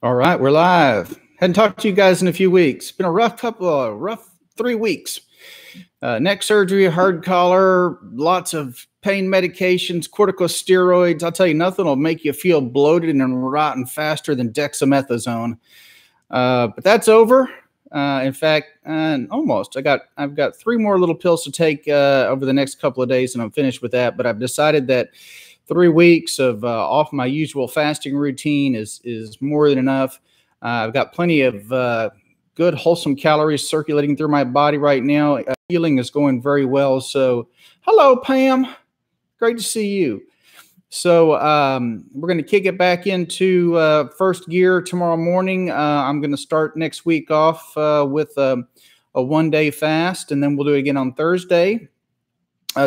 All right, we're live. Hadn't talked to you guys in a few weeks. Been a rough 3 weeks. Neck surgery, hard collar, lots of pain medications, corticosteroids. I'll tell you, nothing will make you feel bloated and rotten faster than dexamethasone. But that's over. In fact, almost. I've got 3 more little pills to take over the next couple of days, and I'm finished with that. But I've decided that 3 weeks of off my usual fasting routine is more than enough. I've got plenty of good, wholesome calories circulating through my body right now. Healing is going very well. So, hello, Pam. Great to see you. So we're going to kick it back into first gear tomorrow morning. I'm going to start next week off with a 1-day fast, and then we'll do it again on Thursday.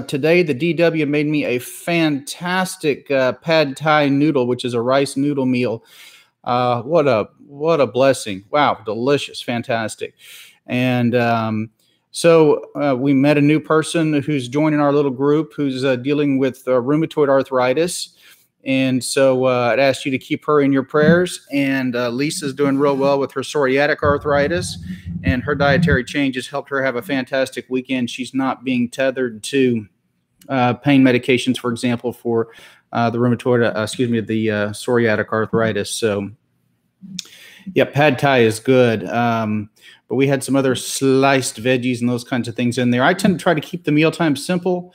Today, the DW made me a fantastic pad thai noodle, which is a rice noodle meal. What a blessing. Wow, delicious, fantastic. And so we met a new person who's joining our little group who's dealing with rheumatoid arthritis. And so I'd ask you to keep her in your prayers. And Lisa's doing real well with her psoriatic arthritis. And her dietary changes helped her have a fantastic weekend. She's not being tethered to pain medications, for example, for the psoriatic arthritis. So, yeah, pad thai is good. But we had some other sliced veggies and those kinds of things in there. I tend to try to keep the mealtime simple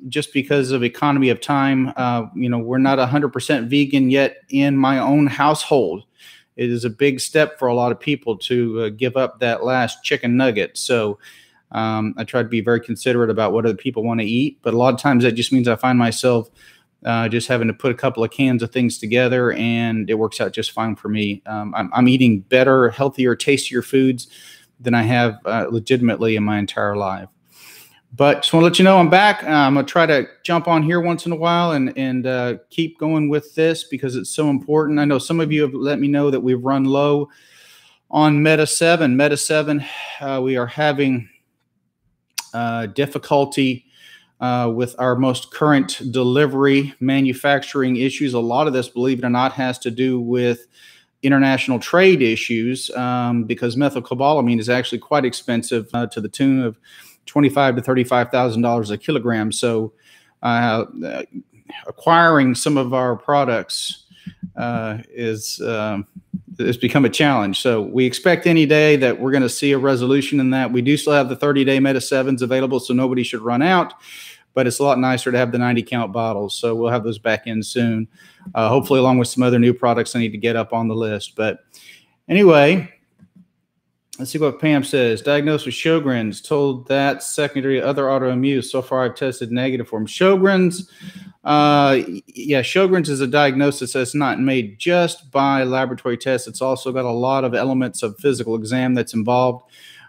just because of economy of time. We're not 100% vegan yet in my own household. It is a big step for a lot of people to give up that last chicken nugget. So I try to be very considerate about what other people want to eat. But a lot of times that just means I find myself just having to put a couple of cans of things together, and it works out just fine for me. I'm eating better, healthier, tastier foods than I have legitimately in my entire life. But just want to let you know I'm back. I'm going to try to jump on here once in a while and keep going with this because it's so important. I know some of you have let me know that we've run low on Meta 7. Meta 7, we are having difficulty with our most current delivery manufacturing issues. A lot of this, believe it or not, has to do with international trade issues because methylcobalamin is actually quite expensive to the tune of $25,000 to $35,000 a kilogram. So acquiring some of our products is become a challenge. So we expect any day that we're going to see a resolution in that. We do still have the 30-day Meta 7s available, so nobody should run out. But it's a lot nicer to have the 90-count bottles. So we'll have those back in soon, hopefully along with some other new products I need to get up on the list. But anyway, let's see what Pam says. Diagnosed with Sjogren's, told that secondary to other autoimmune. So far, I've tested negative for him. Sjogren's, Sjogren's is a diagnosis that's not made just by laboratory tests. It's also got a lot of elements of physical exam that's involved.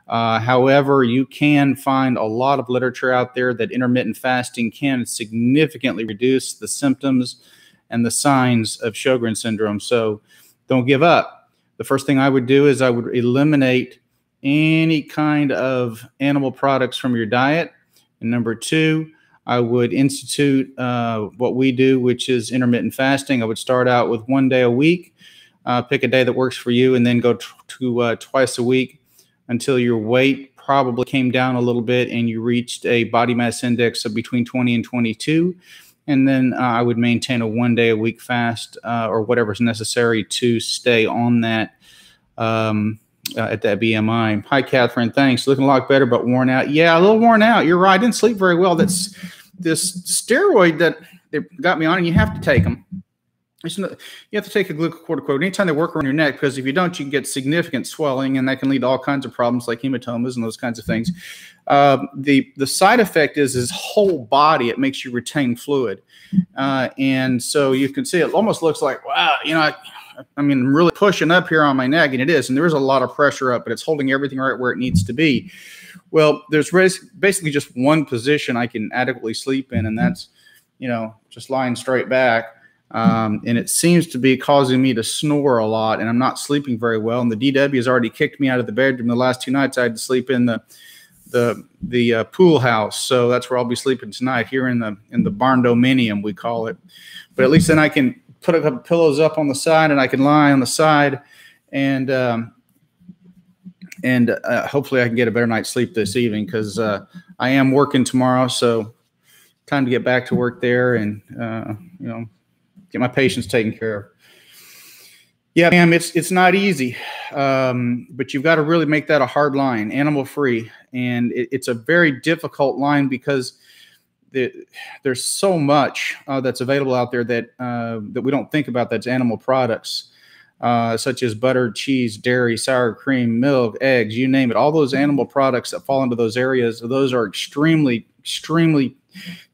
However, you can find a lot of literature out there that intermittent fasting can significantly reduce the symptoms and the signs of Sjogren's syndrome. So don't give up. The first thing I would do is I would eliminate any kind of animal products from your diet. And number 2, I would institute what we do, which is intermittent fasting. I would start out with 1 day a week, pick a day that works for you, and then go to twice a week until your weight probably came down a little bit and you reached a body mass index of between 20 and 22. And then I would maintain a 1 day a week fast or whatever's necessary to stay on that at that BMI. Hi, Catherine. Thanks. Looking a lot better, but worn out. Yeah, a little worn out. You're right. I didn't sleep very well. That's this steroid that they got me on, and you have to take them. You have to take a glucocorticoid anytime they work around your neck, because if you don't, you can get significant swelling, and that can lead to all kinds of problems like hematomas and those kinds of ththings. The side effect is whole body. It makes you retain fluid. And so you can see it almost looks like, wow, I mean, really pushing up here on my neck, and it is. And there is a lot of pressure up, but it's holding everything right where it needs to be. Well, there's basically just one position I can adequately sleep in, and that's, just lying straight back. And it seems to be causing me to snore a lot, and I'm not sleeping very well. And the DW has already kicked me out of the bedroom. The last 2 nights I had to sleep in the pool house. So that's where I'll be sleeping tonight, here in the barndominium, we call it. But at least then I can put a couple pillows up on the side, and I can lie on the side, and hopefully I can get a better night's sleep this evening, because I am working tomorrow. So time to get back to work there and get my patients taken care of. Yeah, ma'am, it's not easy, but you've got to really make that a hard line, animal free, and it's a very difficult line because there's so much that's available out there that we don't think about, that's animal products, such as butter, cheese, dairy, sour cream, milk, eggs, you name it. All those animal products that fall into those areas, those are extremely, extremely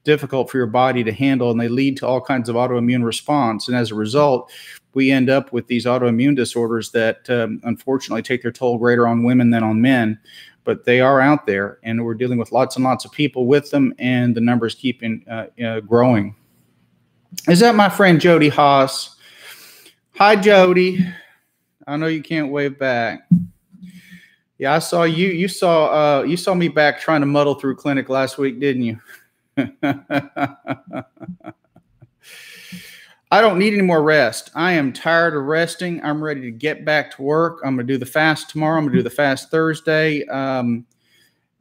difficult for your body to handle, and they lead to all kinds of autoimmune response. And as a result, we end up with these autoimmune disorders that unfortunately take their toll greater on women than on men. But they are out there, and we're dealing with lots and lots of people with them, and the numbers keep growing. Is that my friend Jody Haas? Hi, Jody. I know you can't wave back. Yeah, I saw you. You saw me back trying to muddle through clinic last week, didn't you? I don't need any more rest. I am tired of resting. I'm ready to get back to work. I'm going to do the fast tomorrow. I'm going to do the fast Thursday.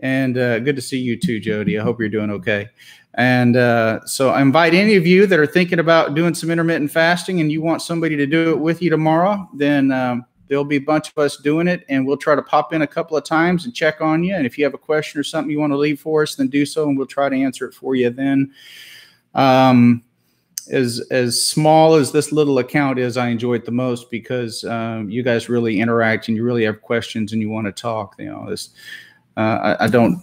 And good to see you too, Jody. I hope you're doing okay. And so I invite any of you that are thinking about doing some intermittent fasting and you want somebody to do it with you tomorrow, then there'll be a bunch of us doing it, and we'll try to pop in a couple of times and check on you. And if you have a question or something you want to leave for us, then do so, and we'll try to answer it for you then. As small as this little account is, I enjoy it the most because you guys really interact and you really have questions and you want to talk. I don't.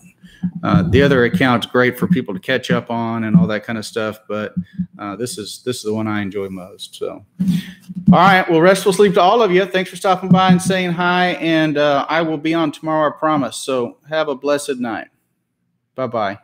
The other account's great for people to catch up on and all that kind of stuff, but this is the one I enjoy most. So, all right. Well, restful sleep to all of you. Thanks for stopping by and saying hi, and I will be on tomorrow, I promise. So have a blessed night. Bye-bye.